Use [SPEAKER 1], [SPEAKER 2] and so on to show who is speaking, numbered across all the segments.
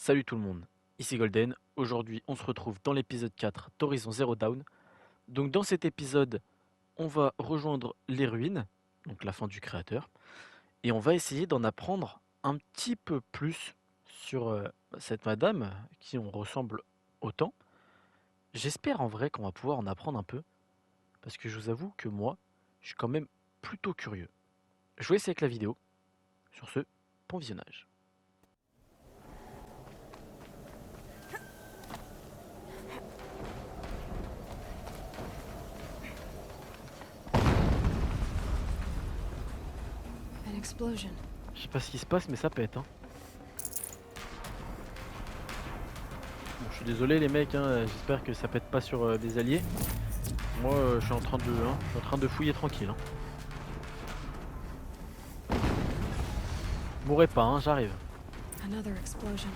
[SPEAKER 1] Salut tout le monde, ici Golden. Aujourd'hui, on se retrouve dans l'épisode 4 d'Horizon Zero Dawn. Donc dans cet épisode, on va rejoindre les ruines, donc la fin du créateur, et on va essayer d'en apprendre un petit peu plus sur cette madame qui on ressemble autant. J'espère en vrai qu'on va pouvoir en apprendre un peu, parce que je vous avoue que moi, je suis quand même plutôt curieux. Je vous laisse avec la vidéo. Sur ce, bon visionnage.
[SPEAKER 2] An explosion.
[SPEAKER 1] Je sais pas ce qui se passe, mais ça pète, hein. Bon, je suis désolé les mecs, hein, j'espère que ça pète pas sur des alliés. Moi, je suis en train de fouiller tranquille. Hein. Mourrez pas, hein, j'arrive.
[SPEAKER 2] Another explosion.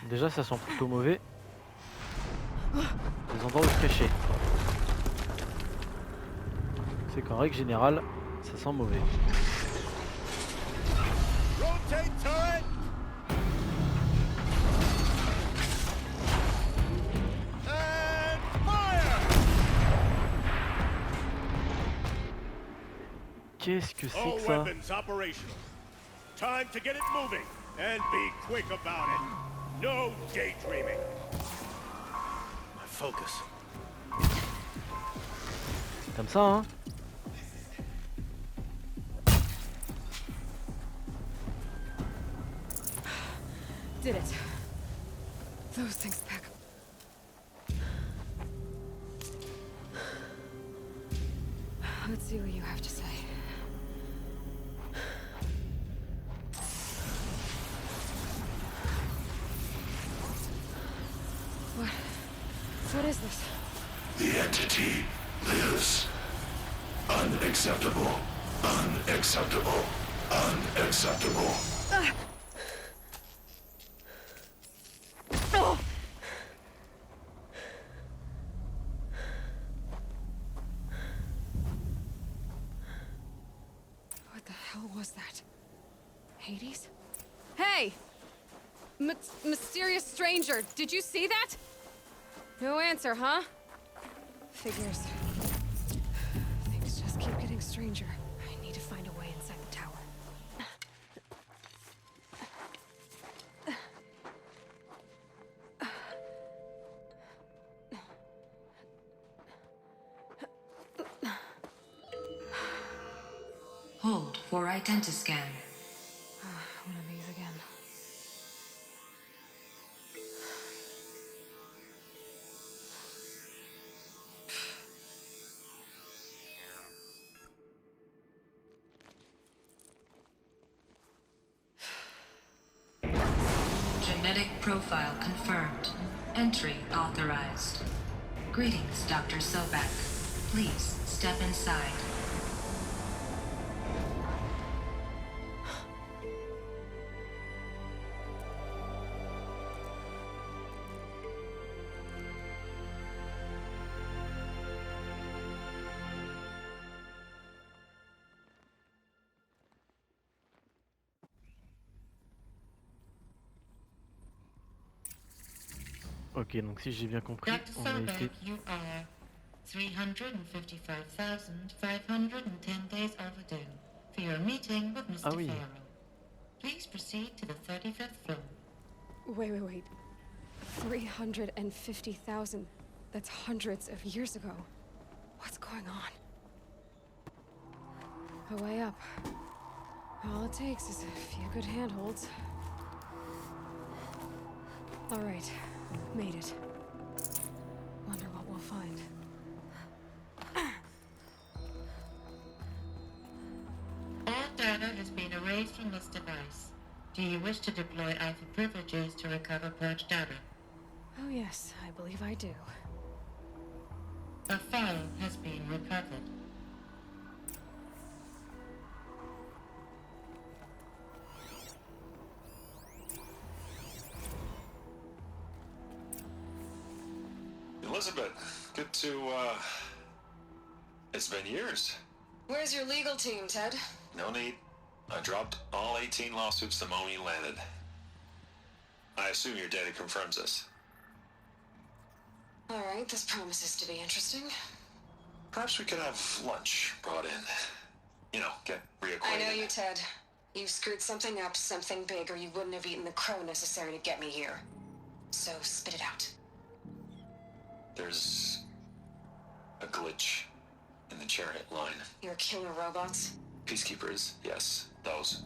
[SPEAKER 1] Déjà, ça sent plutôt mauvais. Des endroits où se cacher. C'est qu'en règle générale, ça sent mauvais. Qu'est-ce que c'est que ça?
[SPEAKER 3] Time to get it moving and be quick about it. No daydreaming. My focus.
[SPEAKER 1] Comme ça, hein?
[SPEAKER 2] Did it. Those things back. Let's see what you have to say. What is this?
[SPEAKER 4] The entity lives. Unacceptable. Unacceptable. Unacceptable.
[SPEAKER 2] Oh! What the hell was that? Hades? Hey! Mysterious stranger, did you see that? No answer, huh? Figures. Things just keep getting stranger. I need to find a way inside the tower.
[SPEAKER 5] Hold for identiscan.
[SPEAKER 2] One of these again.
[SPEAKER 5] Genetic profile confirmed. Entry authorized. Greetings, Dr. Sobek. Please step inside.
[SPEAKER 1] Ok, donc si j'ai bien compris,
[SPEAKER 6] Dr.
[SPEAKER 1] on a été...
[SPEAKER 6] Sobek, you are 355,510 days overdue for your meeting with Mr.
[SPEAKER 1] Ah oui.
[SPEAKER 6] Farrell. Please proceed to the 35th floor.
[SPEAKER 2] Wait. 350,000. That's hundreds of years ago. What's going on? A way up. All it takes is a few good handholds. All right, made it. Wonder what we'll find.
[SPEAKER 6] All data has been erased from this device. Do you wish to deploy Alpha privileges to recover purged data?
[SPEAKER 2] Oh yes, I believe I do.
[SPEAKER 6] A file has been recovered.
[SPEAKER 4] Elizabeth, good to, It's been years.
[SPEAKER 7] Where's your legal team, Ted?
[SPEAKER 4] No need. I dropped all 18 lawsuits the moment you landed. I assume your data confirms this.
[SPEAKER 2] Alright, this promises to be interesting.
[SPEAKER 4] Perhaps we could have lunch brought in. You know, get reacquainted.
[SPEAKER 2] I know you, Ted. You screwed something up, something big, or you wouldn't have eaten the crow necessary to get me here. So, spit it out.
[SPEAKER 4] There's a glitch in the chariot line.
[SPEAKER 2] Your killer robots?
[SPEAKER 4] Peacekeepers, yes, those.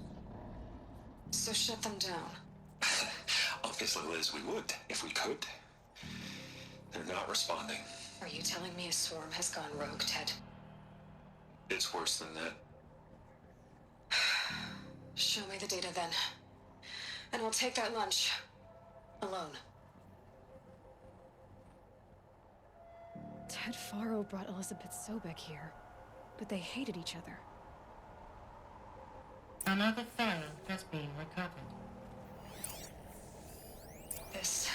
[SPEAKER 2] So shut them down.
[SPEAKER 4] Obviously, Liz, we would, if we could. They're not responding.
[SPEAKER 2] Are you telling me a swarm has gone rogue, Ted?
[SPEAKER 4] It's worse than that.
[SPEAKER 2] Show me the data then. And we'll take that lunch. Alone. Ted Faro brought Elizabeth Sobek here, but they hated each other.
[SPEAKER 6] Another file has been recovered.
[SPEAKER 2] This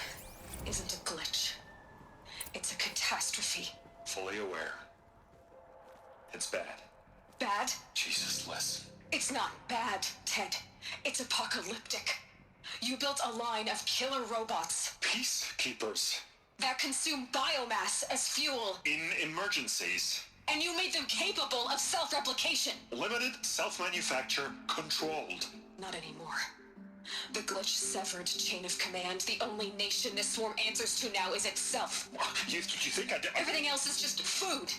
[SPEAKER 2] isn't a glitch. It's a catastrophe.
[SPEAKER 4] Fully aware. It's bad.
[SPEAKER 2] Bad?
[SPEAKER 4] Jesus, Liz.
[SPEAKER 2] It's not bad, Ted. It's apocalyptic. You built a line of killer robots
[SPEAKER 4] Peacekeepers.
[SPEAKER 2] that consume biomass as fuel,
[SPEAKER 4] In emergencies.
[SPEAKER 2] and you made them capable of self-replication.
[SPEAKER 4] Limited, self-manufacture, controlled.
[SPEAKER 2] Not anymore. The glitch severed chain of command. The only nation this swarm answers to now is itself.
[SPEAKER 4] You think I did?
[SPEAKER 2] Everything else is just food.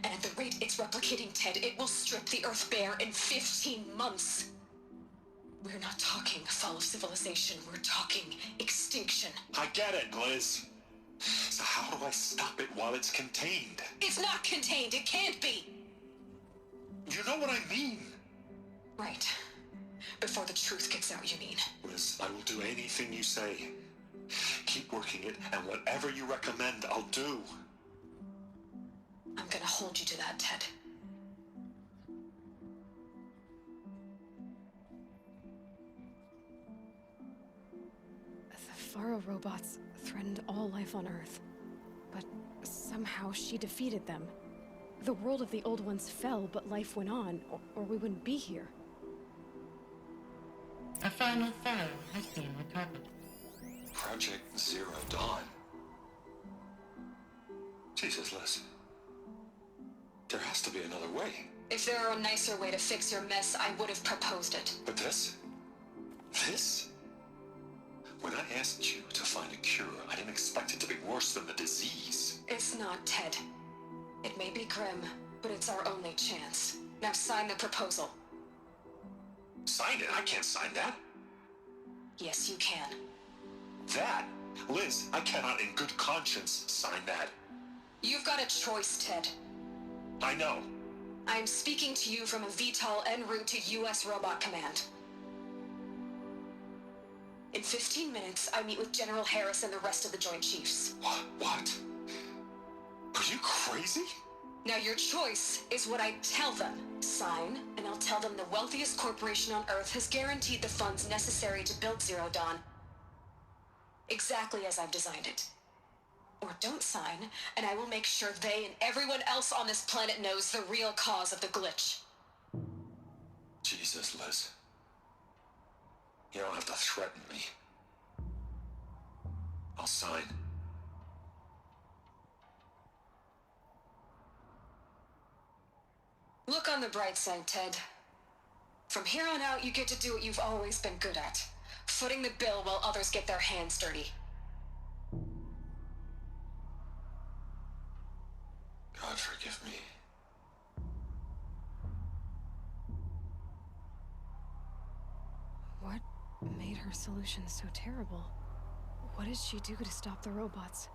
[SPEAKER 2] And at the rate it's replicating, Ted, it will strip the Earth bare in 15 months. We're not talking fall of civilization. We're talking extinction.
[SPEAKER 4] I get it, Liz. So how do I stop it while it's contained?
[SPEAKER 2] It's not contained. It can't be.
[SPEAKER 4] You know what I mean.
[SPEAKER 2] Right. Before the truth gets out, you mean?
[SPEAKER 4] Liz, I will do anything you say. Keep working it, and whatever you recommend, I'll do.
[SPEAKER 2] I'm gonna hold you to that, Ted. The Faro robots threatened all life on Earth. But somehow she defeated them. The world of the old ones fell, but life went on, or we wouldn't be here.
[SPEAKER 6] A final file has been recovered.
[SPEAKER 4] Project Zero Dawn. Jesus, Liz. There has to be another way.
[SPEAKER 2] If there were a nicer way to fix your mess, I would have proposed it.
[SPEAKER 4] But this? This? When I asked you to find a cure, I didn't expect it to be worse than the disease.
[SPEAKER 2] It's not, Ted. It may be grim, but it's our only chance. Now sign the proposal.
[SPEAKER 4] Sign it? I can't sign that.
[SPEAKER 2] Yes, you can.
[SPEAKER 4] That? Liz, I cannot in good conscience sign that.
[SPEAKER 2] You've got a choice, Ted.
[SPEAKER 4] I know.
[SPEAKER 2] I'm speaking to you from a VTOL en route to U.S. Robot Command. In 15 minutes, I meet with General Harris and the rest of the Joint Chiefs.
[SPEAKER 4] What? Are you crazy?
[SPEAKER 2] Now your choice is what I tell them. Sign, and I'll tell them the wealthiest corporation on Earth has guaranteed the funds necessary to build Zero Dawn. Exactly as I've designed it. Or don't sign, and I will make sure they and everyone else on this planet knows the real cause of the glitch.
[SPEAKER 4] Jesus, Liz. You don't have to threaten me. I'll sign.
[SPEAKER 2] Look on the bright side, Ted. From here on out, you get to do what you've always been good at. Footing the bill while others get their hands dirty.
[SPEAKER 4] God forgive me.
[SPEAKER 2] What made her solution so terrible? What did she do to stop the robots?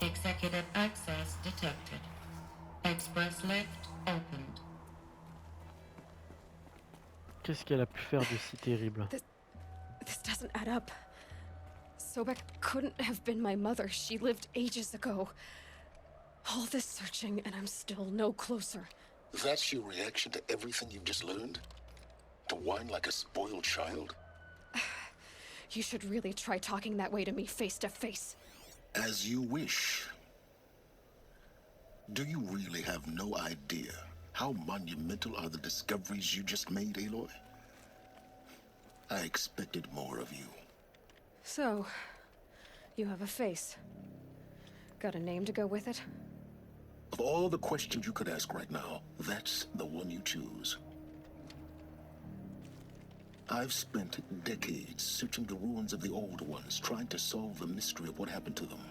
[SPEAKER 6] Executive access detected. Express lift opened.
[SPEAKER 1] Qu'est-ce qu'elle a pu faire de si terrible?
[SPEAKER 2] This doesn't add up. Sobek couldn't have been my mother. She lived ages ago. All this searching, and I'm still no closer.
[SPEAKER 7] That's your reaction to everything you've just learned? To whine like a spoiled child?
[SPEAKER 2] You should really try talking that way to me face to face.
[SPEAKER 7] As you wish. Do you really have no idea How monumental are the discoveries you just made, Aloy? I expected more of you.
[SPEAKER 8] So, you have a face. Got a name to go with it?
[SPEAKER 7] Of all the questions you could ask right now, that's the one you choose. I've spent decades searching the ruins of the old ones, trying to solve the mystery of what happened to them.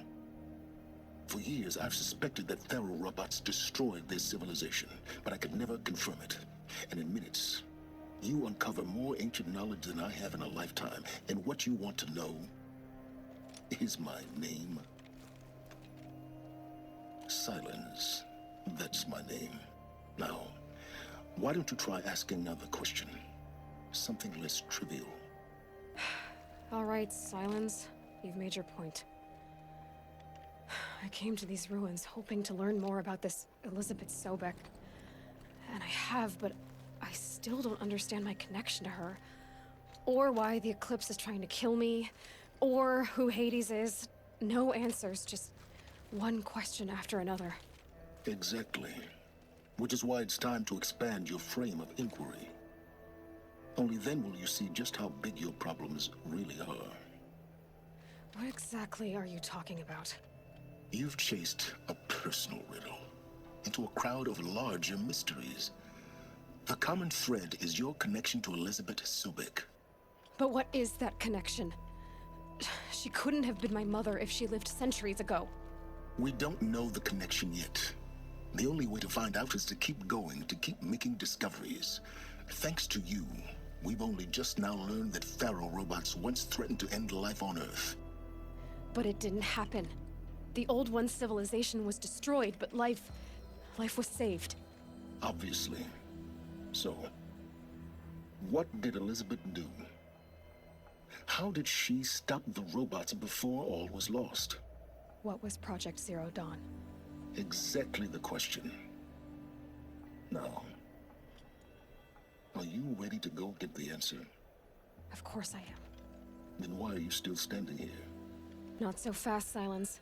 [SPEAKER 7] For years, I've suspected that Thero robots destroyed their civilization, but I could never confirm it. And in minutes, you uncover more ancient knowledge than I have in a lifetime. And what you want to know is my name. Silence. That's my name. Now, why don't you try asking another question? Something less trivial.
[SPEAKER 8] All right, Silence. You've made your point. I came to these ruins hoping to learn more about this Elizabeth Sobek. And I have, but I still don't understand my connection to her. Or why the Eclipse is trying to kill me. Or who Hades is. No answers, just one question after another.
[SPEAKER 7] Exactly. Which is why it's time to expand your frame of inquiry. Only then will you see just how big your problems really are.
[SPEAKER 8] What exactly are you talking about?
[SPEAKER 7] You've chased a personal riddle into a crowd of larger mysteries. The common thread is your connection to Elizabeth Sobek.
[SPEAKER 8] But what is that connection? She couldn't have been my mother if she lived centuries ago.
[SPEAKER 7] We don't know the connection yet. The only way to find out is to keep going, to keep making discoveries. Thanks to you, we've only just now learned that Thero robots once threatened to end life on Earth.
[SPEAKER 8] But it didn't happen. The Old One's civilization was destroyed, but life was saved.
[SPEAKER 7] Obviously. So, what did Elizabeth do? How did she stop the robots before all was lost?
[SPEAKER 8] What was Project Zero Dawn?
[SPEAKER 7] Exactly the question. Now, are you ready to go get the answer?
[SPEAKER 8] Of course I am.
[SPEAKER 7] Then why are you still standing here?
[SPEAKER 8] Not so fast, Silence.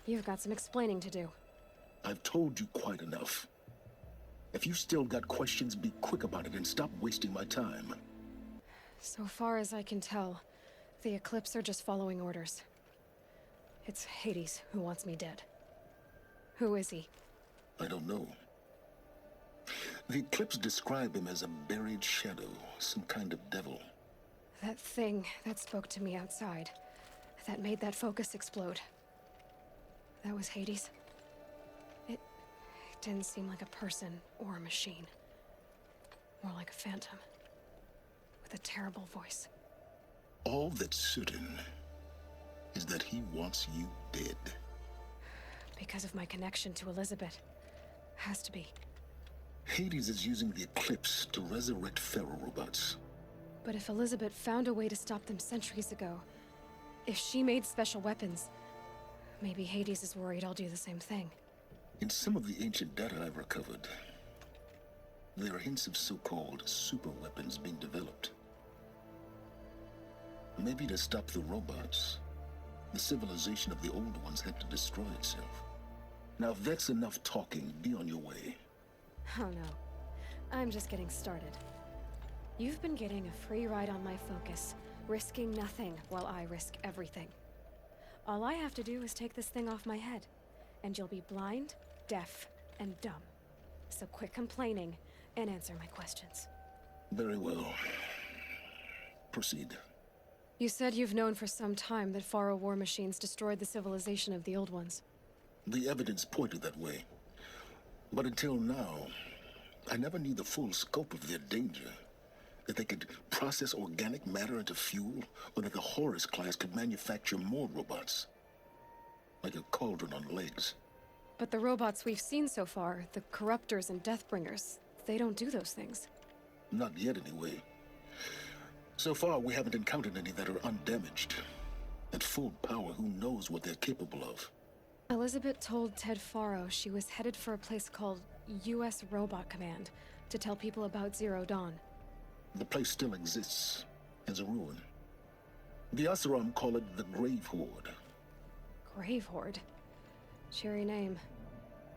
[SPEAKER 8] You've got some explaining to do.
[SPEAKER 7] I've told you quite enough. If you still got questions, be quick about it and stop wasting my time.
[SPEAKER 8] So far as I can tell, the Eclipse are just following orders. It's Hades who wants me dead. Who is he?
[SPEAKER 7] I don't know. The Eclipse describe him as a buried shadow, some kind of devil.
[SPEAKER 8] That thing that spoke to me outside, that made that focus explode. That was Hades. It didn't seem like a person or a machine. More like a phantom. With a terrible voice.
[SPEAKER 7] All that's certain is that he wants you dead.
[SPEAKER 8] Because of my connection to Elizabeth. Has to be.
[SPEAKER 7] Hades is using the Eclipse to resurrect Thero robots.
[SPEAKER 8] But if Elizabeth found a way to stop them centuries ago, if she made special weapons, maybe Hades is worried I'll do the same thing.
[SPEAKER 7] In some of the ancient data I've recovered, there are hints of so-called super weapons being developed. Maybe to stop the robots, the civilization of the old ones had to destroy itself. Now if that's enough talking, be on your way.
[SPEAKER 8] Oh no. I'm just getting started. You've been getting a free ride on my focus, risking nothing while I risk everything. All I have to do is take this thing off my head, and you'll be blind, deaf, and dumb. So quit complaining and answer my questions.
[SPEAKER 7] Very well. Proceed.
[SPEAKER 8] You said you've known for some time that Faro war machines destroyed the civilization of the old ones.
[SPEAKER 7] The evidence pointed that way. But until now, I never knew the full scope of their danger. That they could process organic matter into fuel, or that the Horus class could manufacture more robots. Like a cauldron on legs.
[SPEAKER 8] But the robots we've seen so far, the Corruptors and Deathbringers, they don't do those things.
[SPEAKER 7] Not yet, anyway. So far, we haven't encountered any that are undamaged. At full power, who knows what they're capable of?
[SPEAKER 8] Elizabeth told Ted Faro she was headed for a place called U.S. Robot Command to tell people about Zero Dawn.
[SPEAKER 7] The place still exists, as a ruin. The Asaram call it the Grave Horde.
[SPEAKER 8] Grave Horde? Cheery name.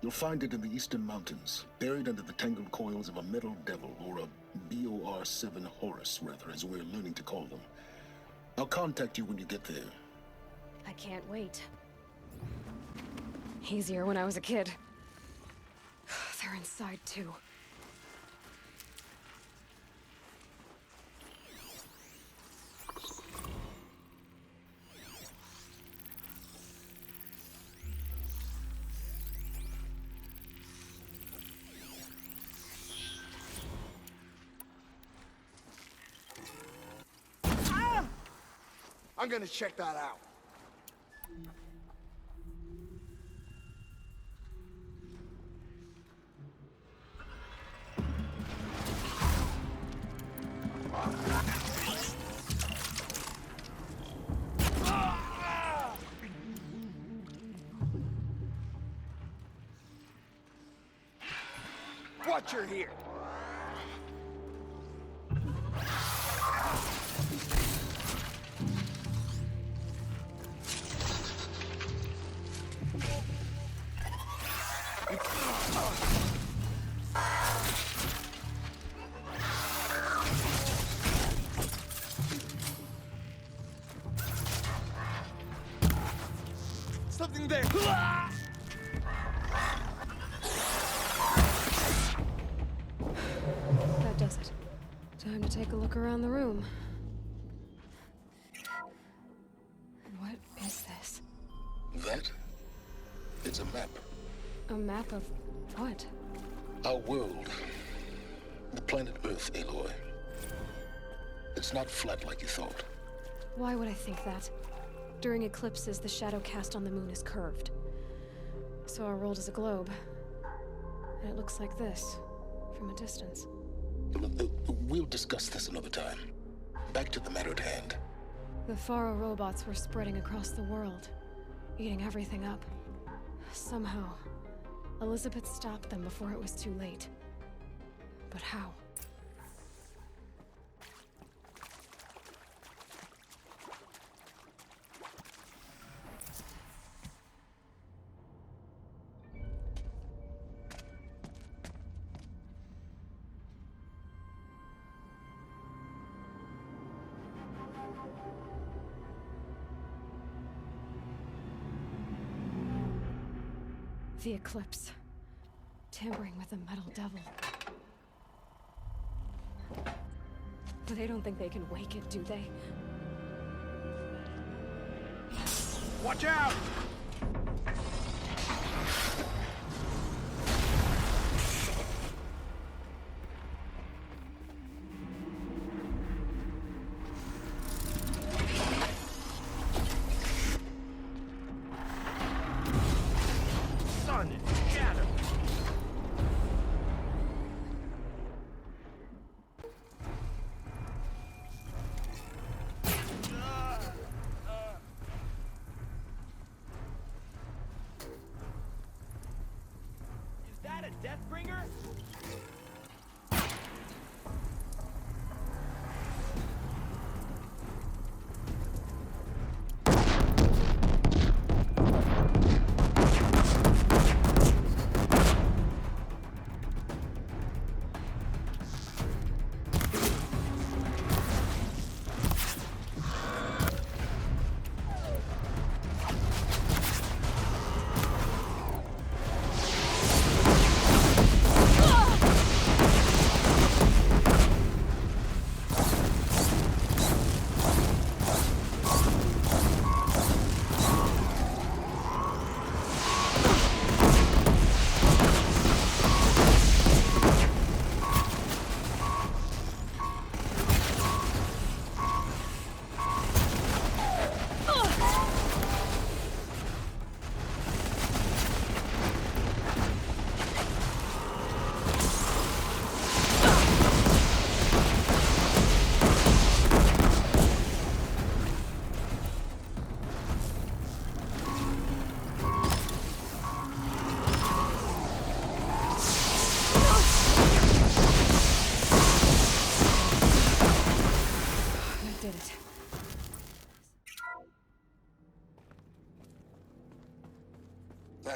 [SPEAKER 7] You'll find it in the Eastern Mountains, buried under the tangled coils of a metal devil, or a BOR-7 Horus, rather, as we're learning to call them. I'll contact you when you get there.
[SPEAKER 8] I can't wait. Easier when I was a kid. They're inside, too.
[SPEAKER 9] I'm gonna check that out. Watcher here. Something there.
[SPEAKER 8] That does it. Time to take a look around the room. What is this?
[SPEAKER 7] That? It's a map.
[SPEAKER 8] A map of what?
[SPEAKER 7] Our world. The planet Earth, Aloy. It's not flat like you thought.
[SPEAKER 8] Why would I think that? During eclipses, the shadow cast on the moon is curved. So our world is a globe. And it looks like this, from a distance.
[SPEAKER 7] We'll discuss this another time. Back to the matter at hand.
[SPEAKER 8] The Faro robots were spreading across the world, eating everything up. Somehow, Elizabeth stopped them before it was too late. But how? The eclipse. Tampering with the metal devil. They don't think they can wake it, do they?
[SPEAKER 9] Watch out!
[SPEAKER 3] Deathbringer?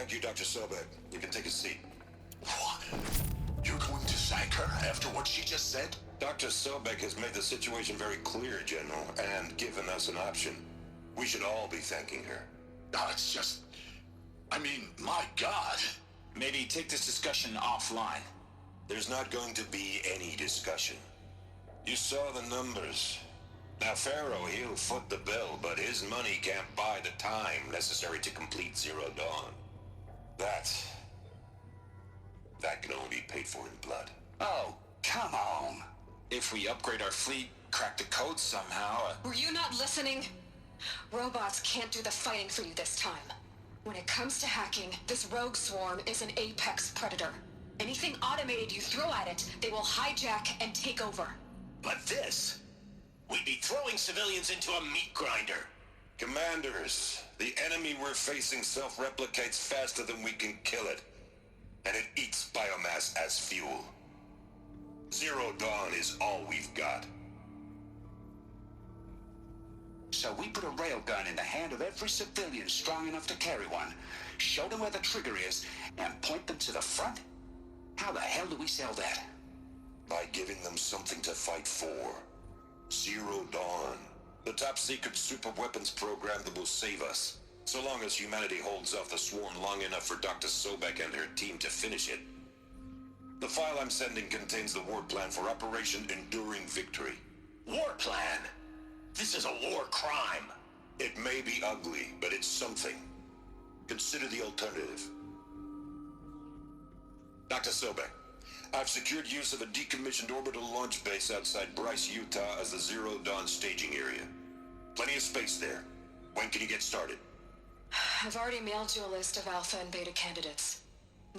[SPEAKER 4] Thank you, Dr. Sobek. You can take a seat.
[SPEAKER 7] What? You're going to thank her after what she just said?
[SPEAKER 4] Dr. Sobek has made the situation very clear, General, and given us an option. We should all be thanking her.
[SPEAKER 7] Oh, it's just... I mean, my God.
[SPEAKER 10] Maybe take this discussion offline.
[SPEAKER 4] There's not going to be any discussion. You saw the numbers. Now, Pharaoh, he'll foot the bill, but his money can't buy the time necessary to complete Zero Dawn. That can only be paid for in blood.
[SPEAKER 10] Oh, come on. If we upgrade our fleet, crack the code somehow...
[SPEAKER 2] Were you not listening? Robots can't do the fighting for you this time. When it comes to hacking, this rogue swarm is an apex predator. Anything automated you throw at it, they will hijack and take over.
[SPEAKER 10] But this... We'd be throwing civilians into a meat grinder.
[SPEAKER 4] Commanders, the enemy we're facing self-replicates faster than we can kill it. And it eats biomass as fuel. Zero Dawn is all we've got.
[SPEAKER 10] So we put a railgun in the hand of every civilian strong enough to carry one, show them where the trigger is, and point them to the front? How the hell do we sell that?
[SPEAKER 4] By giving them something to fight for. Zero Dawn. The top-secret super-weapons program that will save us. So long as humanity holds off the swarm long enough for Dr. Sobek and her team to finish it. The file I'm sending contains the war plan for Operation Enduring Victory.
[SPEAKER 10] War plan? This is a war crime.
[SPEAKER 4] It may be ugly, but it's something. Consider the alternative. Dr. Sobek, I've secured use of a decommissioned orbital launch base outside Bryce, Utah as the Zero Dawn staging area. Plenty of space there. When can you get started?
[SPEAKER 2] I've already mailed you a list of alpha and beta candidates.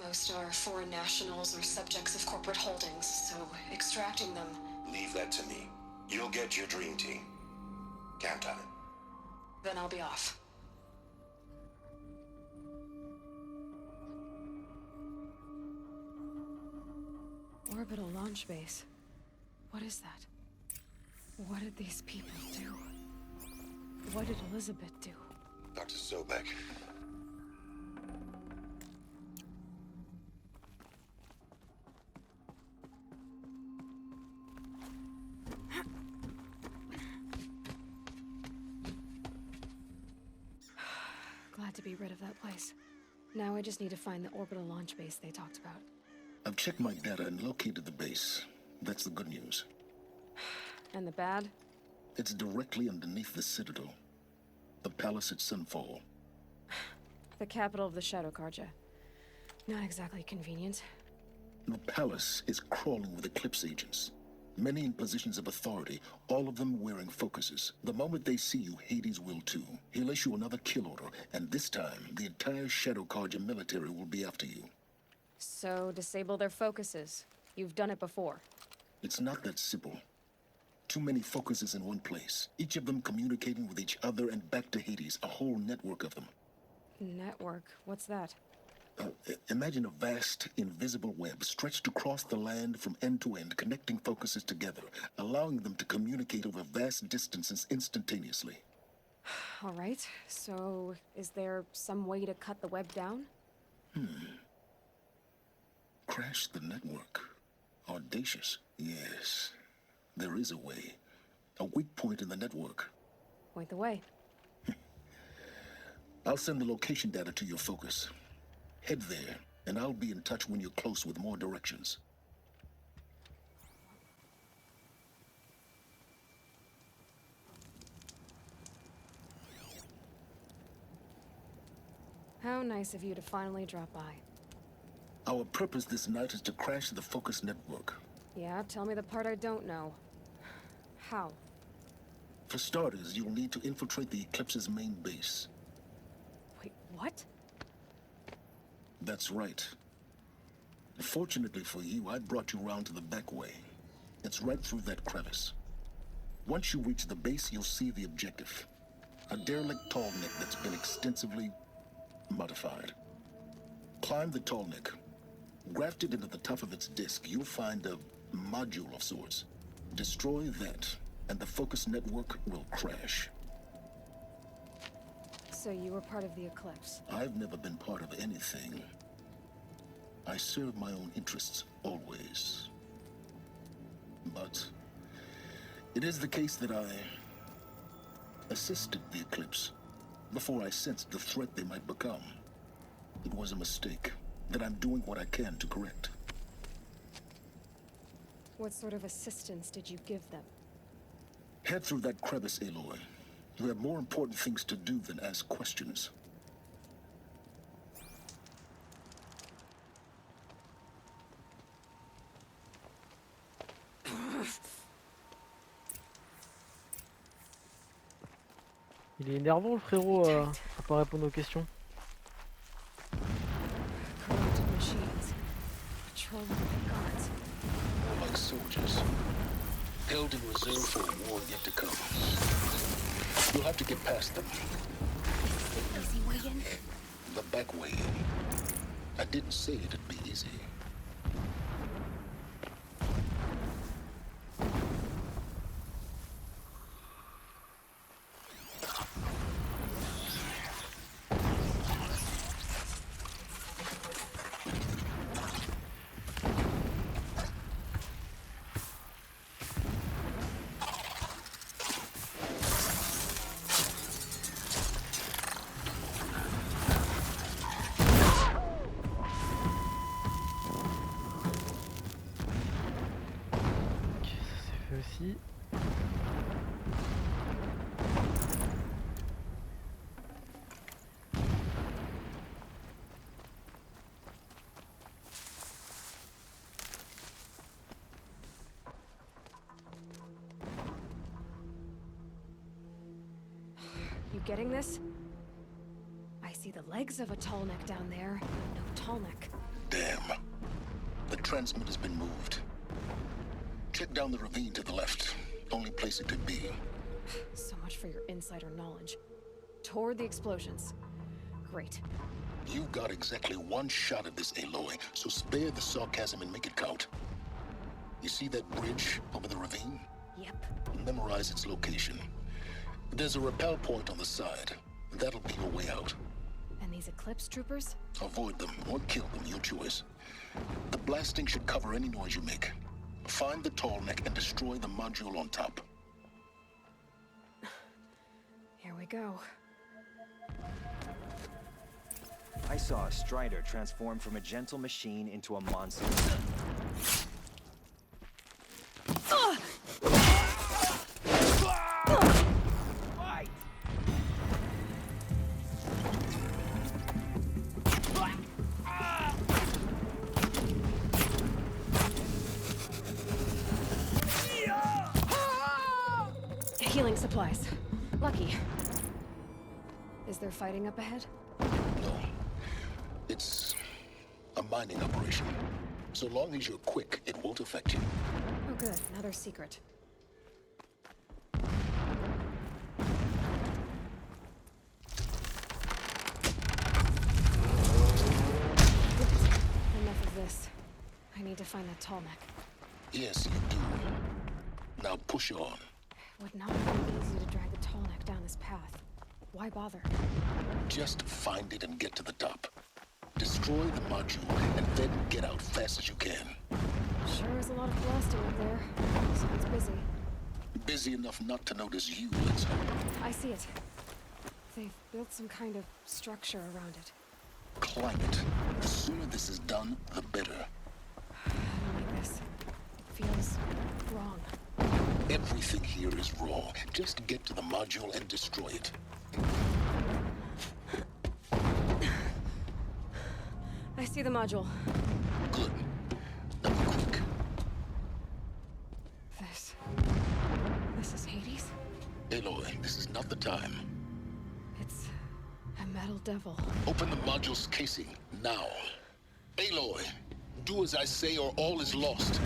[SPEAKER 2] Most are foreign nationals or subjects of corporate holdings, so extracting them...
[SPEAKER 4] Leave that to me. You'll get your dream team. Count on it.
[SPEAKER 2] Then I'll be off.
[SPEAKER 8] Orbital launch base. What is that? What did these people do? What did Elizabeth do?
[SPEAKER 4] Dr. Sobek.
[SPEAKER 8] Glad to be rid of that place. Now I just need to find the orbital launch base they talked about.
[SPEAKER 7] I've checked my data and located the base. That's the good news.
[SPEAKER 8] And the bad?
[SPEAKER 7] It's directly underneath the Citadel. The palace at Sunfall.
[SPEAKER 8] The capital of the Shadow Carja. Not exactly convenient.
[SPEAKER 7] The palace is crawling with Eclipse agents. Many in positions of authority, all of them wearing focuses. The moment they see you, Hades will too. He'll issue another kill order, and this time, the entire Shadow Carja military will be after you.
[SPEAKER 8] So, disable their focuses. You've done it before.
[SPEAKER 7] It's not that simple. Too many focuses in one place, each of them communicating with each other and back to Hades, a whole network of them.
[SPEAKER 8] Network? What's that?
[SPEAKER 7] Imagine a vast, invisible web stretched across the land from end to end, connecting focuses together, allowing them to communicate over vast distances instantaneously.
[SPEAKER 8] All right, so is there some way to cut the web down?
[SPEAKER 7] Crash the network. Audacious. Yes, there is a way. A weak point in the network.
[SPEAKER 8] Point the way.
[SPEAKER 7] I'll send the location data to your focus. Head there, and I'll be in touch when you're close with more directions.
[SPEAKER 8] How nice of you to finally drop by.
[SPEAKER 7] Our purpose this night is to crash the focus network.
[SPEAKER 8] Yeah, tell me the part I don't know. How?
[SPEAKER 7] For starters, you'll need to infiltrate the Eclipse's main base.
[SPEAKER 8] Wait, what?
[SPEAKER 7] That's right. Fortunately for you, I brought you round to the back way. It's right through that crevice. Once you reach the base, you'll see the objective. A derelict tall neck that's been extensively modified. Climb the tall neck. Grafted into the top of its disk, you'll find a module of sorts. Destroy that, and the focus network will crash.
[SPEAKER 8] So So you were part of the Eclipse.
[SPEAKER 7] I've never been part of anything. I serve my own interests, always. But it is the case that I assisted the Eclipse before I sensed the threat they might become. It was a mistake that I'm doing what I can to correct.
[SPEAKER 8] What sort of assistance did you give them?
[SPEAKER 7] Head through that crevice, Aloy. You have more important things to do than ask questions.
[SPEAKER 1] Il est énervant le frérot à pas répondre aux questions.
[SPEAKER 8] Corrupted machines. Patrolling the guards.
[SPEAKER 7] More like soldiers. Held in reserve for a war yet to come. You'll have to get past them.
[SPEAKER 8] The easy way in?
[SPEAKER 7] The back way. I didn't say it'd be easy.
[SPEAKER 1] Aussi.
[SPEAKER 8] You getting this? I see the legs of a tall neck down there, but no tall neck.
[SPEAKER 7] Damn. The transmitter's been moved. Check down the ravine to the left. Only place it could be.
[SPEAKER 8] So much for your insider knowledge. Toward the explosions. Great.
[SPEAKER 7] You got exactly one shot at this, Aloy, so spare the sarcasm and make it count. You see that bridge over the ravine?
[SPEAKER 8] Yep.
[SPEAKER 7] Memorize its location. There's a rappel point on the side. That'll be your way out.
[SPEAKER 8] And these Eclipse troopers?
[SPEAKER 7] Avoid them or kill them, your choice. The blasting should cover any noise you make. Find the tall neck and destroy the module on top.
[SPEAKER 8] Here we go.
[SPEAKER 11] I saw a Strider transform from a gentle machine into a monster.
[SPEAKER 8] Healing supplies. Lucky. Is there fighting up ahead?
[SPEAKER 7] No. It's a mining operation. So long as you're quick, it won't affect you.
[SPEAKER 8] Oh good, another secret. Enough of this. I need to find that tall neck.
[SPEAKER 7] Yes, you do. Now push on.
[SPEAKER 8] Would not be easy to drag the tall neck down this path. Why bother?
[SPEAKER 7] Just find it and get to the top. Destroy the module and then get out fast as you can.
[SPEAKER 8] Sure is a lot of blasting up there. Sounds busy.
[SPEAKER 7] Busy enough not to notice you, let's hope.
[SPEAKER 8] I see it. They've built some kind of structure around it.
[SPEAKER 7] Climb it. The sooner this is done, the better.
[SPEAKER 8] I don't like this. It feels wrong.
[SPEAKER 7] Everything here is wrong. Just get to the module and destroy it.
[SPEAKER 8] I see the module.
[SPEAKER 7] Good. Now be quick.
[SPEAKER 8] This is Hades?
[SPEAKER 7] Aloy, this is not the time.
[SPEAKER 8] It's a metal devil.
[SPEAKER 7] Open the module's casing, now. Aloy, do as I say or all is lost.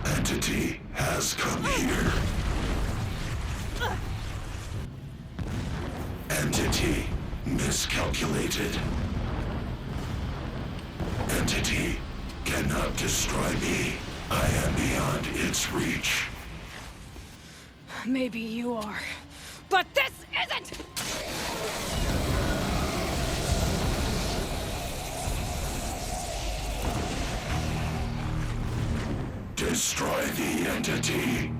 [SPEAKER 12] Entity has come here. Entity miscast. calculated. Entity cannot destroy me. I am beyond its reach.
[SPEAKER 8] Maybe you are, but this isn't!
[SPEAKER 12] Destroy the entity.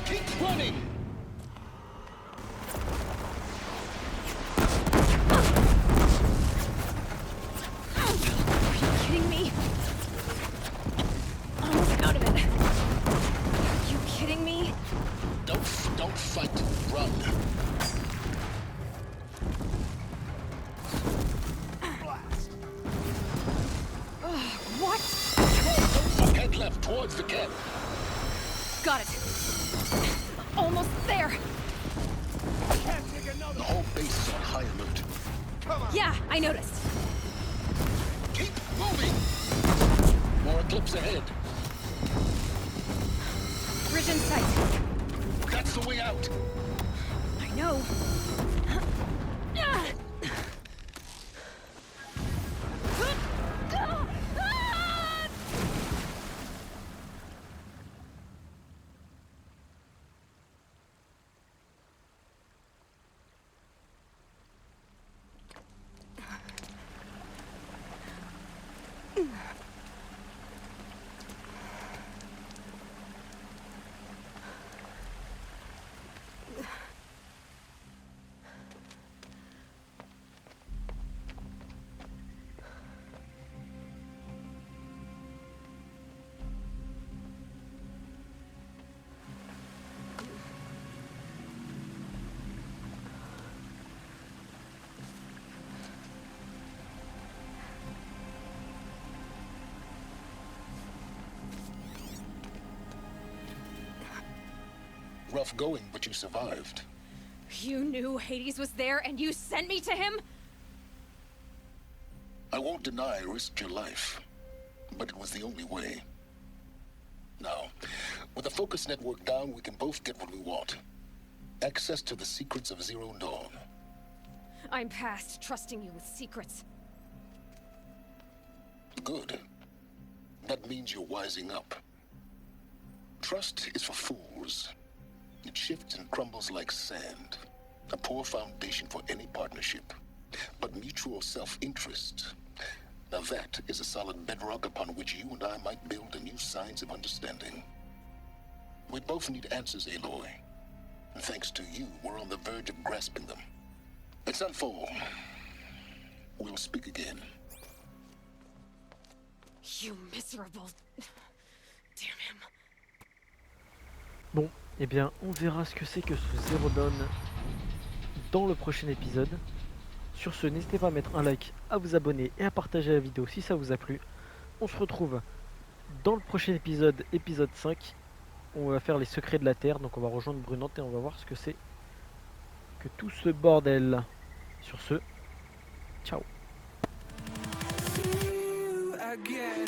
[SPEAKER 9] Keep running!
[SPEAKER 8] Are you kidding me? Almost out of it. Are you kidding me?
[SPEAKER 9] Don't fight. Run. Blast.
[SPEAKER 8] What?
[SPEAKER 9] Fuck, head left towards the camp.
[SPEAKER 8] Got it. Almost there.
[SPEAKER 9] Can't take another. The whole base is on high alert. Come on.
[SPEAKER 8] Yeah, I noticed.
[SPEAKER 9] Keep moving. More eclipse ahead.
[SPEAKER 8] Bridge in sight.
[SPEAKER 9] That's the way out.
[SPEAKER 8] I know.
[SPEAKER 9] Rough going, but you survived.
[SPEAKER 8] You knew Hades was there and you sent me to him?
[SPEAKER 9] I won't deny I risked your life, but it was the only way. Now, with the focus network down, we can both get what we want. Access to the secrets of Zero Dawn.
[SPEAKER 8] I'm past trusting you with secrets.
[SPEAKER 9] Good. That means you're wising up. Trust is for fools. It shifts and crumbles like sand. A poor foundation for any partnership. But mutual self-interest, now that is a solid bedrock upon which you and I might build a new science of understanding. We both need answers, Aloy. And thanks to you, we're on the verge of grasping them. Let's unfold. We'll speak again.
[SPEAKER 8] You miserable... Damn him.
[SPEAKER 1] Bon, eh bien, on verra ce que c'est que ce Zero Dawn dans le prochain épisode. Sur ce, n'hésitez pas à mettre un like, à vous abonner et à partager la vidéo si ça vous a plu. On se retrouve dans le prochain épisode, épisode 5. On va faire les secrets de la Terre, donc on va rejoindre Brunante et on va voir ce que c'est que tout ce bordel. Sur ce, ciao.
[SPEAKER 13] See you again.